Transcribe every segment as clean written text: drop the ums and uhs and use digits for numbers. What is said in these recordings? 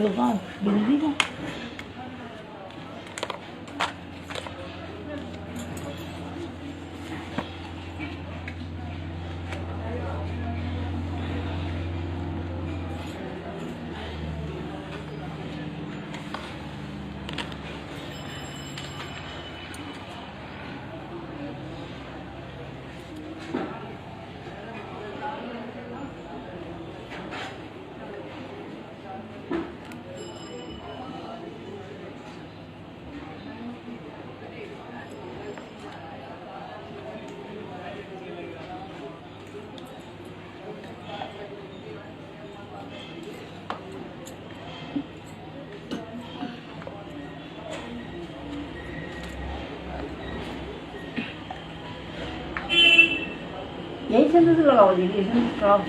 दुकान बिजली का यही सेंटर से लगाओ दीदी, सेंटर लगाओ।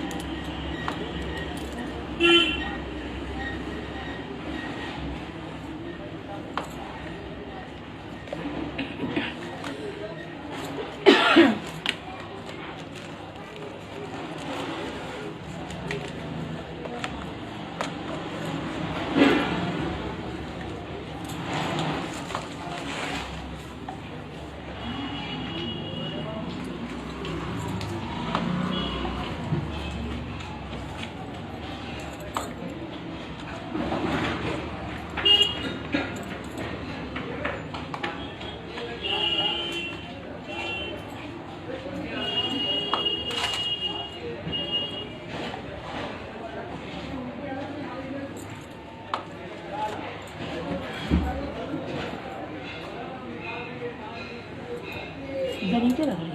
इधर नीचे रख ली,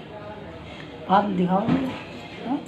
हाथ दिखाओ मुझे। हाँ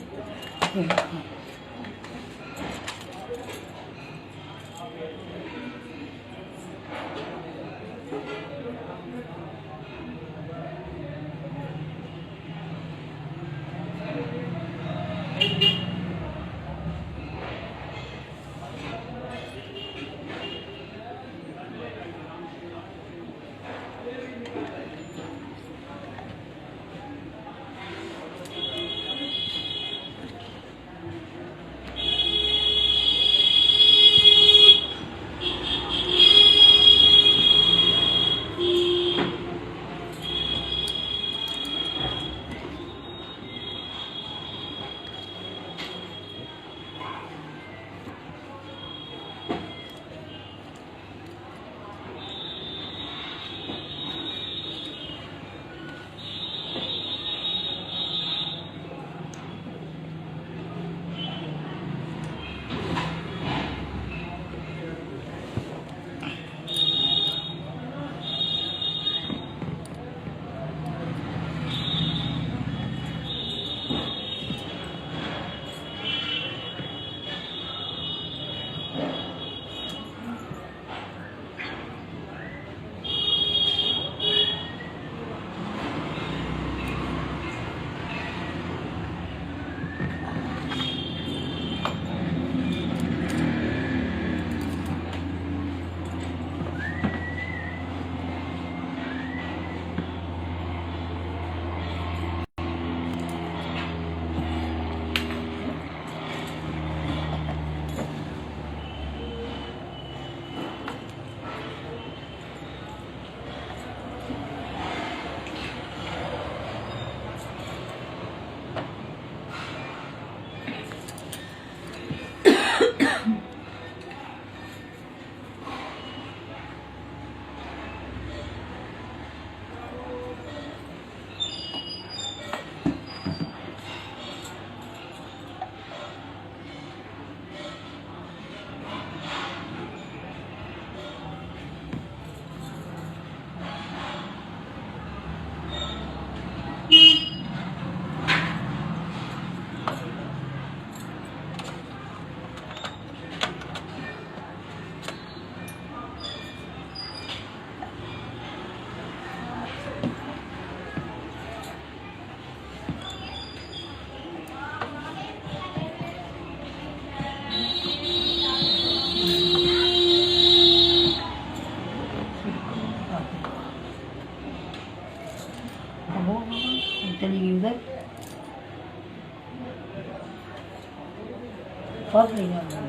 फल नहीं है।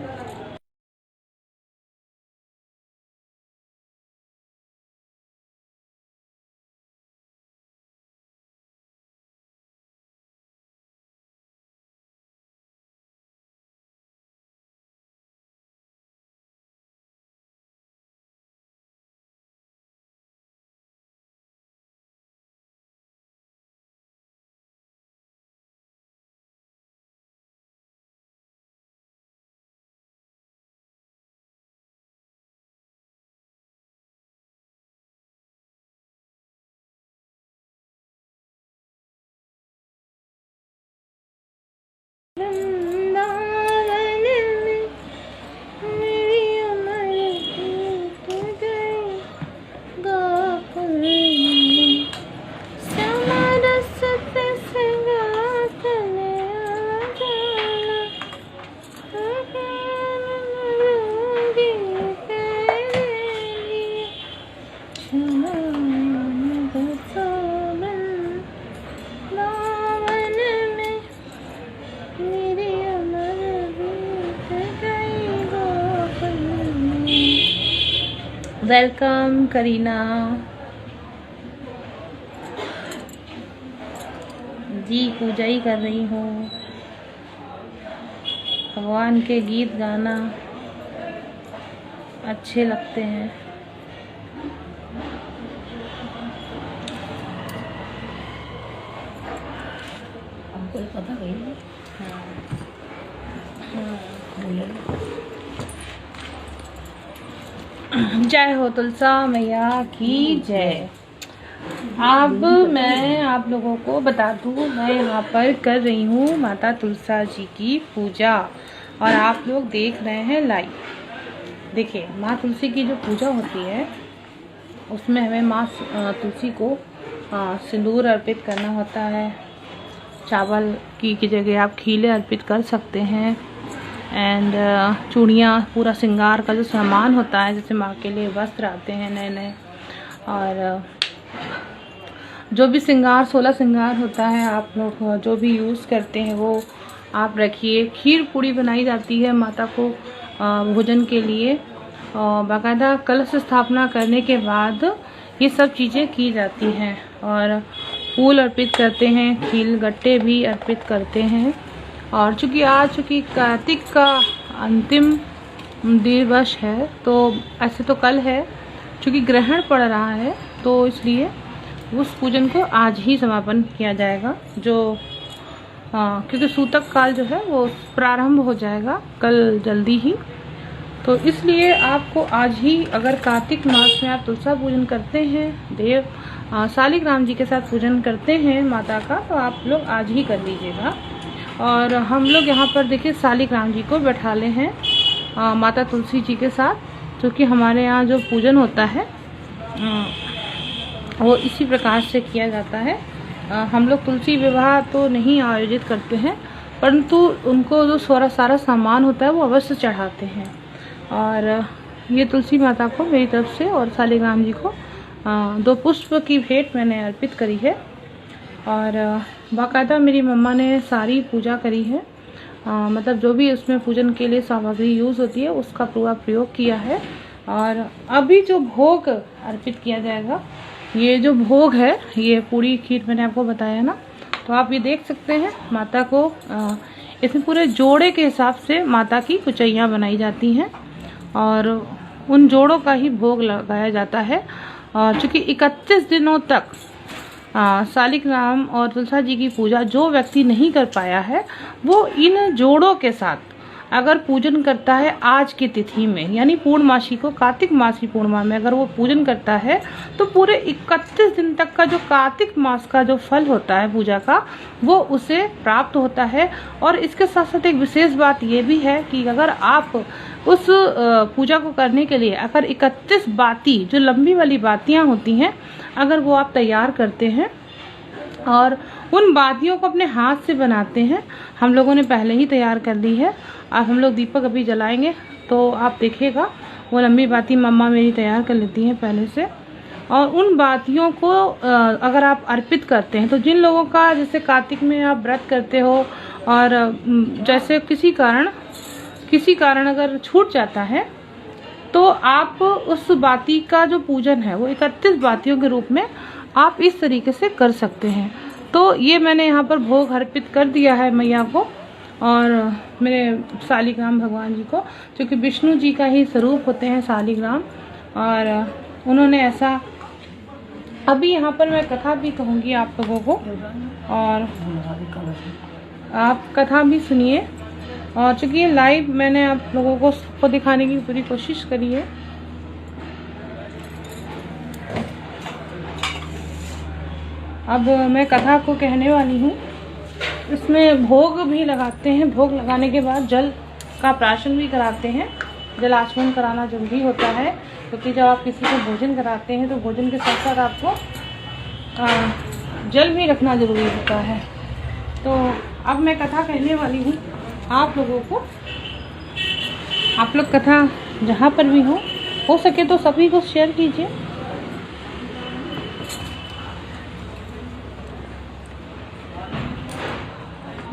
वेलकम करीना जी, पूजा ही कर रही हूँ। भगवान के गीत गाना अच्छे लगते हैं। हमको पता नहीं। हाँ जय हो तुलसा मैया की जय। अब मैं आप लोगों को बता दूँ, मैं यहाँ पर कर रही हूँ माता तुलसा जी की पूजा और आप लोग देख रहे हैं लाइव। देखिए, माँ तुलसी की जो पूजा होती है उसमें हमें माँ तुलसी को सिंदूर अर्पित करना होता है। चावल की जगह आप खीले अर्पित कर सकते हैं। एंड चूड़ियाँ, पूरा श्रृंगार का जो सामान होता है, जैसे माँ के लिए वस्त्र आते हैं नए नए, और जो भी श्रृंगार 16 श्रृंगार होता है आप लोग जो भी यूज़ करते हैं वो आप रखिए। खीर पूड़ी बनाई जाती है माता को भोजन के लिए। बाकायदा कलश स्थापना करने के बाद ये सब चीज़ें की जाती हैं और फूल अर्पित करते हैं, खील गट्टे भी अर्पित करते हैं। और चूँकि कार्तिक का अंतिम दिवस है, तो ऐसे तो कल है, चूँकि ग्रहण पड़ रहा है तो इसलिए उस पूजन को आज ही समापन किया जाएगा। क्योंकि सूतक काल जो है वो प्रारंभ हो जाएगा कल जल्दी ही, तो इसलिए आपको आज ही, अगर कार्तिक मास में आप तुलसा पूजन करते हैं, शालिग्राम जी के साथ पूजन करते हैं माता का, तो आप लोग आज ही कर लीजिएगा। और हम लोग यहाँ पर देखिए शालिग्राम जी को बैठा ले हैं माता तुलसी जी के साथ, क्योंकि हमारे यहाँ जो पूजन होता है वो इसी प्रकार से किया जाता है। हम लोग तुलसी विवाह तो नहीं आयोजित करते हैं, परंतु उनको जो सारा सामान होता है वो अवश्य चढ़ाते हैं। और ये तुलसी माता को मेरी तरफ से और शालिग्राम जी को 2 पुष्प की भेंट मैंने अर्पित करी है। और बाकायदा मेरी मम्मा ने सारी पूजा करी है, मतलब जो भी उसमें पूजन के लिए सामग्री यूज़ होती है उसका पूरा प्रयोग किया है। और अभी जो भोग अर्पित किया जाएगा, ये जो भोग है, ये पूरी खीर मैंने आपको बताया ना, तो आप ये देख सकते हैं माता को इसमें पूरे जोड़े के हिसाब से माता की कुचैयाँ बनाई जाती हैं और उन जोड़ों का ही भोग लगाया जाता है। और चूँकि 31 दिनों तक शालिग्राम और तुलसा जी की पूजा जो व्यक्ति नहीं कर पाया है, वो इन जोड़ों के साथ अगर पूजन करता है आज की तिथि में, यानी पूर्णमासी को, कार्तिक मास की पूर्णिमा में अगर वो पूजन करता है, तो पूरे 31 दिन तक का जो कार्तिक मास का जो फल होता है पूजा का, वो उसे प्राप्त होता है। और इसके साथ साथ एक विशेष बात ये भी है कि अगर आप उस पूजा को करने के लिए अगर 31 बाती, जो लंबी वाली बातियाँ होती हैं, अगर वो आप तैयार करते हैं और उन बातियों को अपने हाथ से बनाते हैं, हम लोगों ने पहले ही तैयार कर ली है, अब हम लोग दीपक अभी जलाएंगे तो आप देखिएगा वो लंबी बाती मम्मा मेरी तैयार कर लेती हैं पहले से। और उन बातियों को अगर आप अर्पित करते हैं, तो जिन लोगों का जैसे कार्तिक में आप व्रत करते हो और जैसे किसी कारण किसी कारण अगर छूट जाता है तो आप उस बाती का जो पूजन है वो 31 बातियों के रूप में आप इस तरीके से कर सकते हैं। तो ये मैंने यहाँ पर भोग अर्पित कर दिया है मैया को और मेरे शालिग्राम भगवान जी को, क्योंकि विष्णु जी का ही स्वरूप होते हैं शालिग्राम। और उन्होंने ऐसा, अभी यहाँ पर मैं कथा भी कहूँगी आप लोगों को और आप कथा भी सुनिए। और चूँकि लाइव मैंने आप लोगों को दिखाने की पूरी कोशिश करी है। अब मैं कथा को कहने वाली हूँ। इसमें भोग भी लगाते हैं, भोग लगाने के बाद जल का प्राशन भी कराते हैं। जल आचमन कराना जरूरी होता है, क्योंकि जब आप किसी को भोजन कराते हैं तो भोजन के साथ साथ आपको जल भी रखना जरूरी होता है। तो अब मैं कथा कहने वाली हूँ आप लोगों को। आप लोग कथा जहाँ पर भी हो सके तो सभी को शेयर कीजिए।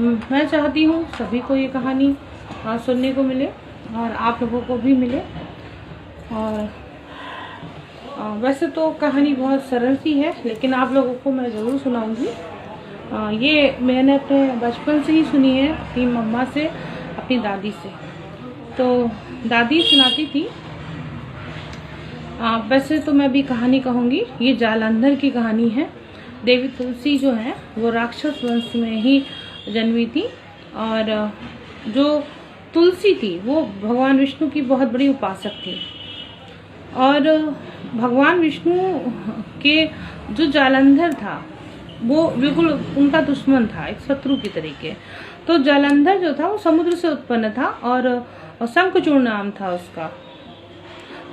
मैं चाहती हूँ सभी को ये कहानी सुनने को मिले और आप लोगों को भी मिले। और वैसे तो कहानी बहुत सरल सी है, लेकिन आप लोगों को मैं ज़रूर सुनाऊंगी। ये मैंने अपने बचपन से ही सुनी है, अपनी मम्मा से, अपनी दादी से। तो दादी सुनाती थी। वैसे तो मैं भी कहानी कहूँगी। ये जालंधर की कहानी है। देवी तुलसी जो है वो राक्षस वंश में ही जन्मी थी और जो तुलसी थी वो भगवान विष्णु की बहुत बड़ी उपासक थी। और भगवान विष्णु के जो जालंधर था वो बिल्कुल उनका दुश्मन था, एक शत्रु की तरीके। तो जालंधर जो था वो समुद्र से उत्पन्न था और शंखचूर्ण नाम था उसका।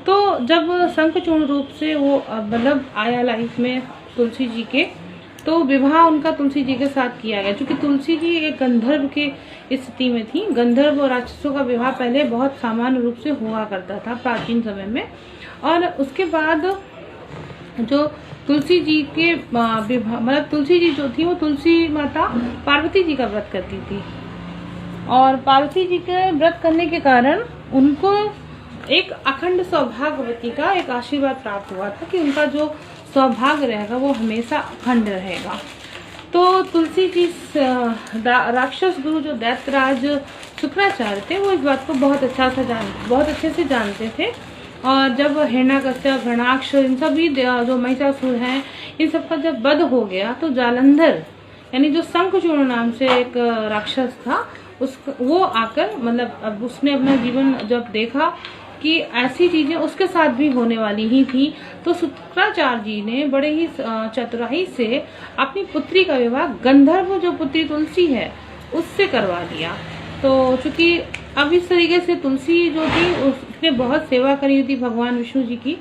तो जब शंखचूर्ण रूप से वो मतलब आया लाइफ में तुलसी जी के, तो विवाह उनका तुलसी जी के साथ किया गया। क्योंकि तुलसी जी एक गंधर्व के स्थिति में थी। गंधर्व और राक्षसों का विवाह पहले बहुत सामान्य रूप से हुआ करता था प्राचीन समय में। और उसके बाद जो तुलसी जी के मतलब तुलसी जी जो थी वो तुलसी माता पार्वती जी का व्रत करती थी। और पार्वती जी के व्रत करने के कारण उनको एक अखंड सौभाग्यवती का एक आशीर्वाद प्राप्त हुआ था कि उनका जो सौभाग्य रहेगा वो हमेशा अखंड रहेगा। तो तुलसी जी राक्षस गुरु जो दैत्यराज शुक्राचार्य थे वो इस बात को बहुत अच्छे से जानते थे। और जब हिरण्याकश्यप, घृणाक्ष, इन सभी जो महिषासुर हैं, इन सबका जब वध हो गया तो जालंधर यानी जो शंखचूर्ण नाम से एक राक्षस था वो आकर मतलब अब उसने अपना जीवन जब देखा कि ऐसी चीजें उसके साथ भी होने वाली ही थी, तो शुक्राचार्य जी ने बड़े ही चतुराई से अपनी पुत्री का विवाह गंधर्व जो पुत्री तुलसी है उससे करवा दिया। तो चूंकि अब इस तरीके से तुलसी जो थी उसने बहुत सेवा करी थी भगवान विष्णु जी की,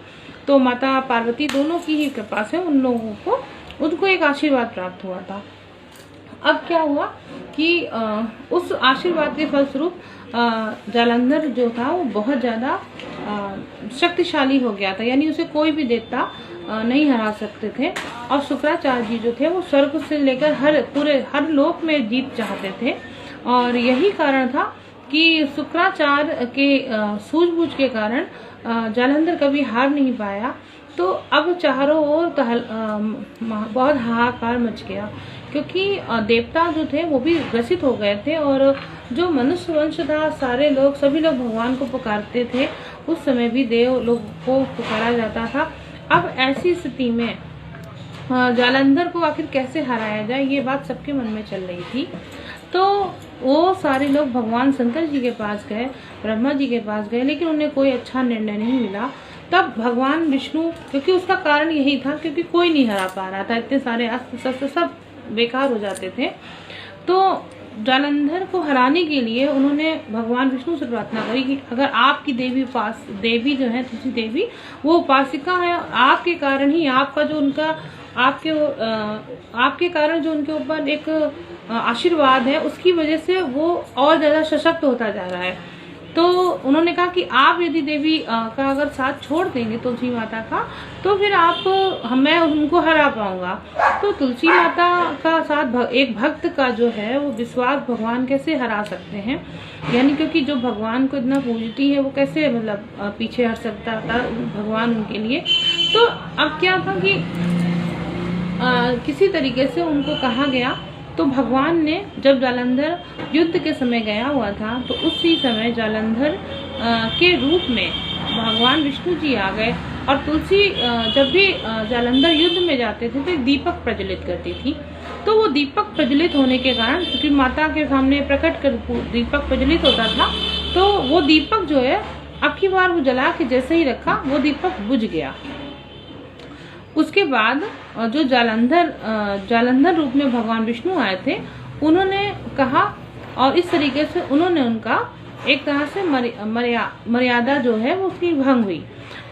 तो माता पार्वती दोनों की ही कृपा से उन लोगों को उनको एक आशीर्वाद प्राप्त हुआ था। अब क्या हुआ कि उस आशीर्वाद के फलस्वरूप जालंधर जो था वो बहुत ज़्यादा शक्तिशाली हो गया था, यानी उसे कोई भी देवता नहीं हरा सकते थे। और शुक्राचार्य जी जो थे वो स्वर्ग से लेकर हर लोक में जीत चाहते थे। और यही कारण था कि शुक्राचार्य के सूझबूझ के कारण जालंधर कभी हार नहीं पाया। तो अब चारों ओर बहुत हाहाकार मच गया, क्योंकि देवता जो थे वो भी ग्रसित हो गए थे और जो मनुष्य वंश था सभी लोग भगवान को पुकारते थे। उस समय भी देव लोग को पुकारा जाता था। अब ऐसी स्थिति में जालंधर को आखिर कैसे हराया जाए ये बात सबके मन में चल रही थी। तो वो सारे लोग भगवान शंकर जी के पास गए, ब्रह्मा जी के पास गए, लेकिन उन्हें कोई अच्छा निर्णय नहीं मिला। तब भगवान विष्णु, क्योंकि उसका कारण यही था क्योंकि कोई नहीं हरा पा रहा था, इतने सारे अस्त्र शस्त्र सब बेकार हो जाते थे। तो जालंधर को हराने के लिए उन्होंने भगवान विष्णु से प्रार्थना करी कि अगर आपकी देवी जो है तुलसी देवी वो उपासिका है, आपके कारण ही आपका जो उनका आपके कारण जो उनके ऊपर एक आशीर्वाद है उसकी वजह से वो और ज्यादा सशक्त होता जा रहा है। तो उन्होंने कहा कि आप यदि देवी का अगर साथ छोड़ देंगे तुलसी माता का, तो फिर मैं उनको हरा पाऊंगा। तो तुलसी माता का साथ एक भक्त का जो है वो विश्वास भगवान कैसे हरा सकते हैं, यानी क्योंकि जो भगवान को इतना पूजती है वो कैसे मतलब पीछे हट सकता था भगवान उनके लिए। तो अब क्या था कि किसी तरीके से उनको कहा गया, तो भगवान ने जब जालंधर युद्ध के समय गया हुआ था, तो उसी समय जालंधर के रूप में भगवान विष्णु जी आ गए। और तुलसी जब भी जालंधर युद्ध में जाते थे तो एक दीपक प्रज्वलित करती थी। तो वो दीपक प्रज्वलित होने के कारण, क्योंकि माता के सामने प्रकट कर दीपक प्रज्वलित होता था, तो वो दीपक जो है अब की बार वो जला के जैसे ही रखा वो दीपक बुझ गया। उसके बाद जो जालंधर रूप में भगवान विष्णु आए थे, उन्होंने कहा, और इस तरीके से उन्होंने उनका एक तरह से मर्यादा जो है वो उसकी भंग हुई।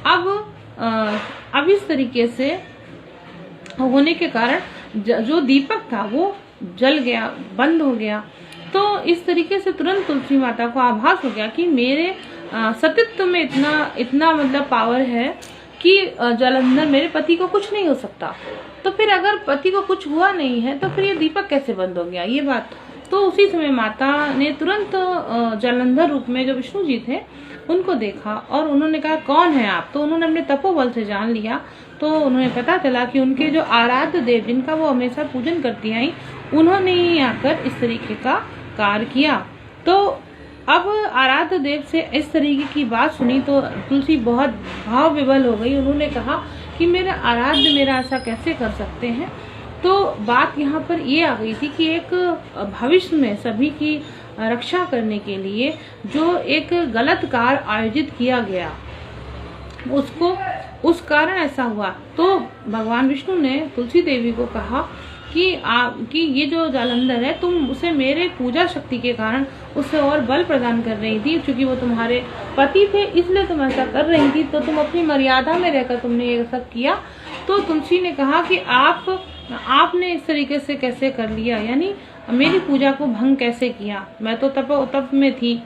अब इस तरीके से होने के कारण जो दीपक था वो जल गया, बंद हो गया। तो इस तरीके से तुरंत तुलसी माता को आभास हो गया कि मेरे सतीत्व में इतना मतलब पावर है कि जालंधर मेरे पति को कुछ नहीं हो सकता। तो फिर अगर पति को कुछ हुआ नहीं है तो फिर ये दीपक कैसे बंद हो गया, ये बात। तो उसी समय माता ने तुरंत जालंधर रूप में जो विष्णु जी थे उनको देखा और उन्होंने कहा कौन है आप। तो उन्होंने अपने तपोबल से जान लिया। तो उन्हें पता चला कि उनके जो आराध्य देव जिनका वो हमेशा पूजन करती आई, उन्होंने ही आकर इस तरीके का कार्य किया। तो अब आराध्य देव से इस तरीके की बात सुनी तो तुलसी बहुत भाव विवल हो गई। उन्होंने कहा कि मेरे आराध्य मेरा ऐसा कैसे कर सकते हैं। तो बात यहाँ पर ये आ गई थी कि एक भविष्य में सभी की रक्षा करने के लिए जो एक गलत कार्य आयोजित किया गया उस कारण ऐसा हुआ। तो भगवान विष्णु ने तुलसी देवी को कहा कि ये जो जालंधर है, तुम उसे मेरे पूजा शक्ति के कारण उसे और बल प्रदान कर रही थी, क्योंकि वो तुम्हारे पति थे इसलिए तुम ऐसा कर रही थी। तो तुम अपनी मर्यादा में रहकर तुमने ये सब किया। तो तुलसी ने कहा कि आपने इस तरीके से कैसे कर लिया, यानी मेरी पूजा को भंग कैसे किया, मैं तो तप में थी।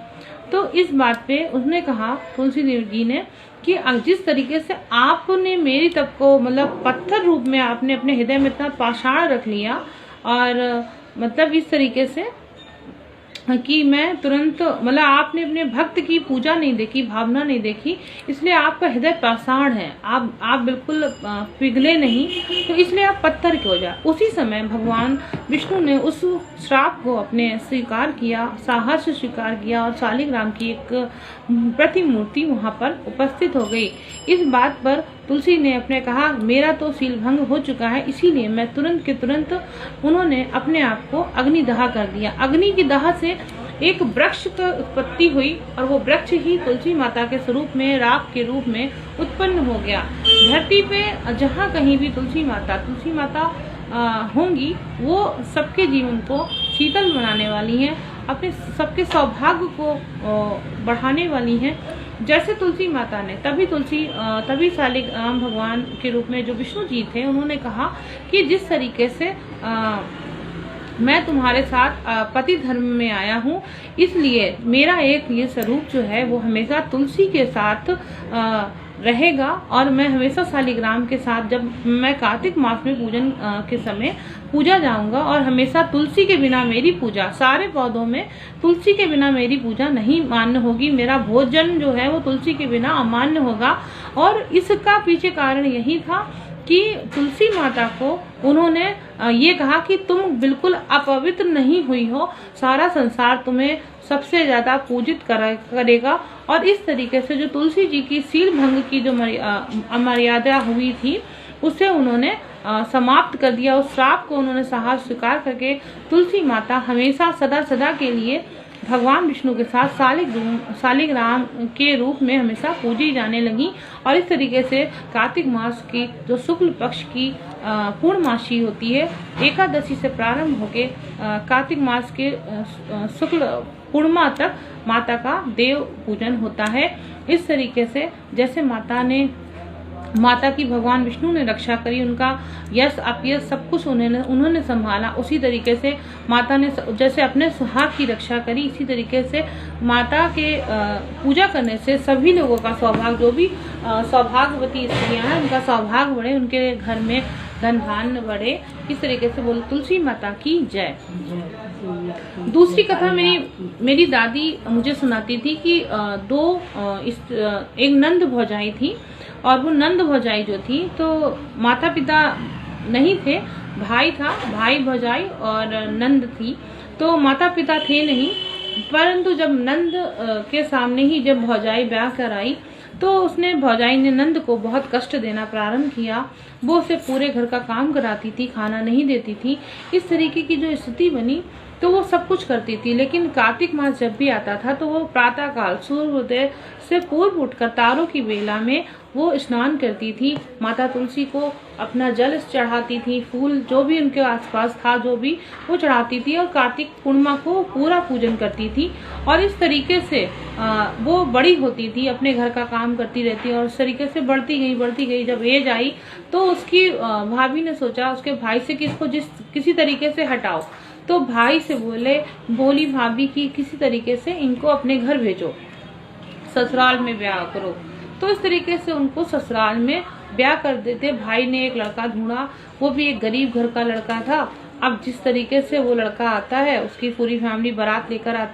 तो इस बात पे उसने कहा, तुलसी देवी जी ने, कि जिस तरीके से आपने मेरी तप को मतलब पत्थर रूप में आपने अपने हृदय में इतना पाषाण रख लिया, और मतलब इस तरीके से कि मैं तुरंत मतलब आपने अपने भक्त की पूजा नहीं देखी, भावना नहीं देखी, इसलिए आपका हृदय पाषाण है, आप बिल्कुल पिघले नहीं, तो इसलिए आप पत्थर के हो जाए। उसी समय भगवान विष्णु ने उस श्राप को अपने स्वीकार किया, साहस स्वीकार किया, और शालिग्राम की एक प्रतिमूर्ति वहां पर उपस्थित हो गई। इस बात पर तुलसी ने अपने कहा, मेरा तो शील भंग हो चुका है, इसीलिए मैं तुरंत के तुरंत उन्होंने अपने आप को अग्निदाह कर दिया। अग्नि की दाह से एक वृक्ष की उत्पत्ति हुई, और वो वृक्ष ही तुलसी माता के स्वरूप में, राख के रूप में उत्पन्न हो गया। धरती पे जहाँ कहीं भी तुलसी माता होंगी, वो सबके जीवन को शीतल बनाने वाली हैं, अपने सबके सौभाग्य को बढ़ाने वाली हैं। जैसे तुलसी माता ने, तभी शालिग्राम भगवान के रूप में जो विष्णु जी थे, उन्होंने कहा कि जिस तरीके से मैं तुम्हारे साथ पति धर्म में आया हूँ, इसलिए मेरा एक ये स्वरूप जो है वो हमेशा तुलसी के साथ रहेगा, और मैं हमेशा शालिग्राम के साथ, जब मैं कार्तिक मास में पूजन के समय पूजा जाऊंगा, और हमेशा तुलसी के बिना मेरी पूजा, सारे पौधों में तुलसी के बिना मेरी पूजा नहीं मान्य होगी, मेरा भोजन जो है वो तुलसी के बिना अमान्य होगा। और इसका पीछे कारण यही था कि तुलसी माता को उन्होंने ये कहा कि तुम बिल्कुल अपवित्र नहीं हुई हो, सारा संसार तुम्हें सबसे ज्यादा पूजित करेगा। और इस तरीके से जो तुलसी जी की शील भंग की जो अमर्यादा हुई थी, उसे उन्होंने समाप्त कर दिया। उस श्राप को उन्होंने साहस स्वीकार करके तुलसी माता हमेशा सदा के लिए भगवान विष्णु के साथ शालिग्राम के रूप में हमेशा पूजी जाने लगी। और इस तरीके से कार्तिक मास की जो शुक्ल पक्ष की पूर्णमासी होती है, एकादशी से प्रारंभ होके कार्तिक मास के शुक्ल पूर्णिमा तक माता का देव पूजन होता है। इस तरीके से जैसे माता ने माता की भगवान विष्णु ने रक्षा करी, उनका यश अपयश सब कुछ उन्होंने संभाला। उसी तरीके से माता ने जैसे अपने सुहाग की रक्षा करी, इसी तरीके से माता के पूजा करने से सभी लोगों का सौभाग्य, जो भी सौभाग्यवती स्त्रियां हैं उनका सौभाग्य बढ़े, उनके घर में धन धान्य बढ़े। इस तरीके से बोल तुलसी माता की जय। दूसरी कथा मेरी दादी मुझे सुनाती थी कि एक नंद भौजाई थी, और वो नंद भौजाई जो थी तो माता पिता नहीं थे, भाई था, भाई भौजाई और नंद थी। तो माता पिता थे नहीं, परंतु जब नंद के सामने ही जब भौजाई ब्याह कर आई तो उसने भौजाई ने नंद को बहुत कष्ट देना प्रारंभ किया। वो उसे पूरे घर का काम कराती थी, खाना नहीं देती थी। इस तरीके की जो स्थिति बनी तो वो सब कुछ करती थी, लेकिन कार्तिक मास जब भी आता था तो वो प्रातः काल सूर्योदय से पूर्व उठकर तारों की बेला में वो स्नान करती थी, माता तुलसी को अपना जल चढ़ाती थी, फूल जो भी उनके आसपास था जो भी वो चढ़ाती थी, और कार्तिक पूर्णिमा को पूरा पूजन करती थी। और इस तरीके से वो बड़ी होती थी, अपने घर का काम करती रहती, और इस तरीके से बढ़ती गई। जब एज आई तो उसकी भाभी ने सोचा उसके भाई से कि इसको किसी तरीके से हटाओ। तो भाई से बोली भाभी कि किसी तरीके से इनको अपने घर भेजो, ससुराल में ब्याह करो। तो इस तरीके से उनको ससुराल में ब्याह कर देते। भाई ने एक लड़का ढूंढा, वो भी एक गरीब घर का लड़का था। अब जिस तरीके से वो लड़का आता है, उसकी पूरी फैमिली बारात लेकर आती